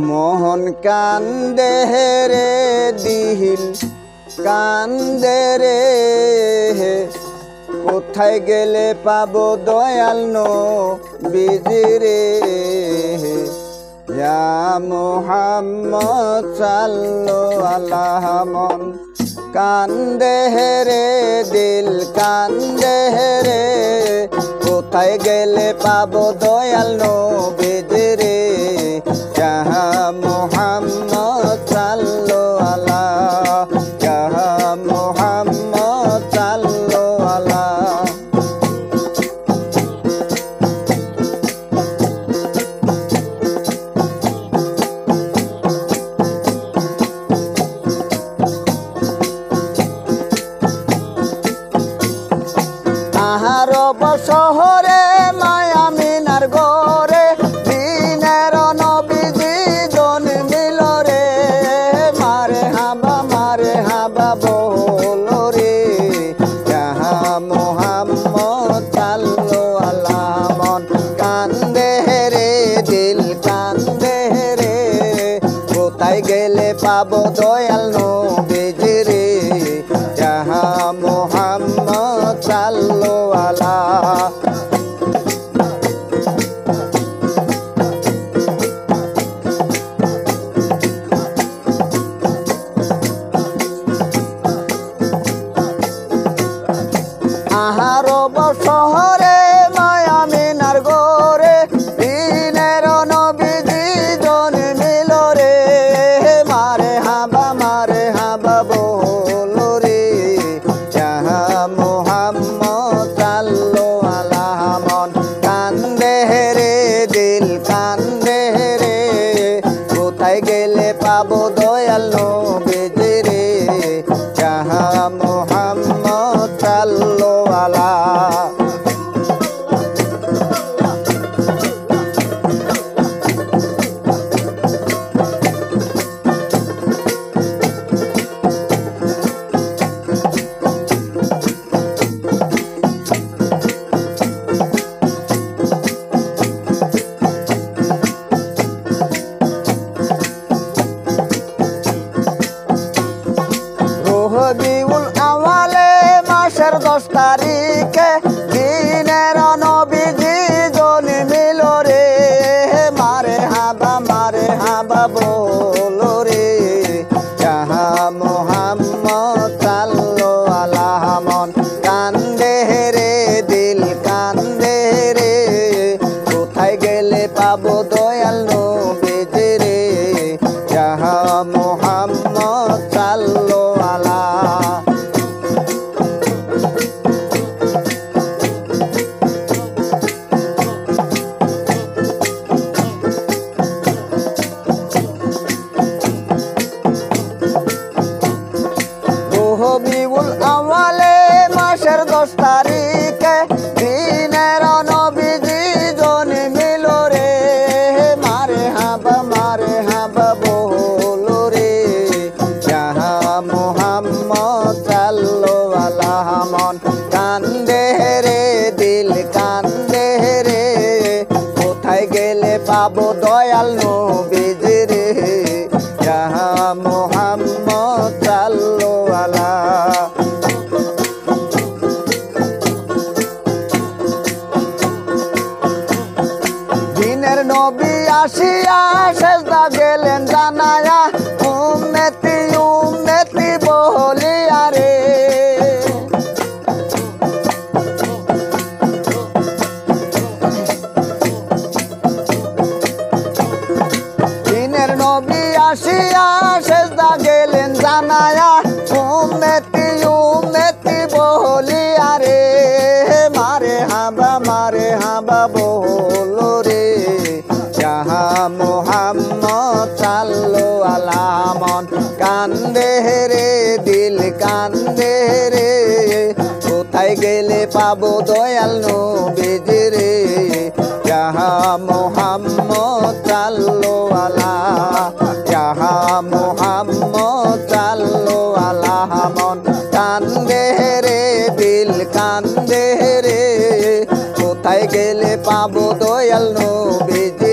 মোহন কান্দে রে দিল কান্দে রে, কোথায় গেলে পাবো দয়াল নবীজি রে। ইয়া মুহাম্মদ সাল্লাল্লাহু আলা মন কান্দে রে দিল কান্দে রে, কোথায় গেলে পাবো দয়াল নবীজি রে। ইয়া মুহাম্মদ সাল্লাল্লাহু আলা, ইয়া মুহাম্মদ সাল্লাল্লাহু আলা। আরব শহরে মায়ামিনার গরে দিনের নবীজি জন্মিল রে। মারে হাবা বলো রে, ইয়া মুহাম্মদ সাল্লাল্লাহু আলা মন কান্দে রে দিল কান্দে রে, কোথায় গেলে পাবো দয়াল নবীজি রে। ইয়া মুহাম্মদ সাল্লাল্লাহু আলা। আরব শহরে মায়ামিনার গরে দিনের নবীজি জন্মিল রে। মারে হাবা বলো রে, ইয়া মুহাম্মদ সাল্লাল্লাহু আলা মন কান্দে রে দিল কান্দে রে, কোথায় গেলে পাবো দয়াল নবীজি রে। ইয়া মুহাম্মদ সাল্লাল্লাহু আলা। রবিউল আওয়ালে মাসের 10 তারিখে দিনের নবীজি জন্মিল রে। মারে হাবা বলো রে, ইয়া মুহাম্মদ সাল্লাল্লাহু আলা মন কান্দে রে দিল কান্দে রে, কোথায় গেলে পাবো দয়াল নবীজি রে। ইয়া মুহাম্মদ সাল্লাল্লাহু আলা। রবিউল আওয়ালে মাসের 10 তারিখে দিনের নবীজি জন্মিল রে। মারে হাবা বলো রে, ইয়া মুহাম্মদ সাল্লাল্লাহু আলা মন কান্দে রে দিল কান্দে রে, কোথায় গেলে পাবো দয়াল নবীজি রে। ইয়া মুহাম্মদ সাল্লাল্লাহু আলা। দিনের নবী আসিয়া সেজদা গেলেন জানায়া, উম্মতি উম্মতি বলিয়া রে। দিনের নবী আসিয়া সেজদা গেলেন জানায়া, উম্মতি উম্মতি বলিয়া রে। মারে হাবা বলো রে, ইয়া মুহাম্মদ সাল্লাল্লাহু আলা মন কান্দে রে দিল কান্দে রে, কোথায় গেলে পাবো দয়াল নবীজি রে। ইয়া মুহাম্মদ সাল্লাল্লাহু আলা, ইয়া মুহাম্মদ সাল্লাল্লাহু আলা মন কান্দে রে দিল কান্দে রে, কোথায় গেলে পাবো দয়াল নবীজি।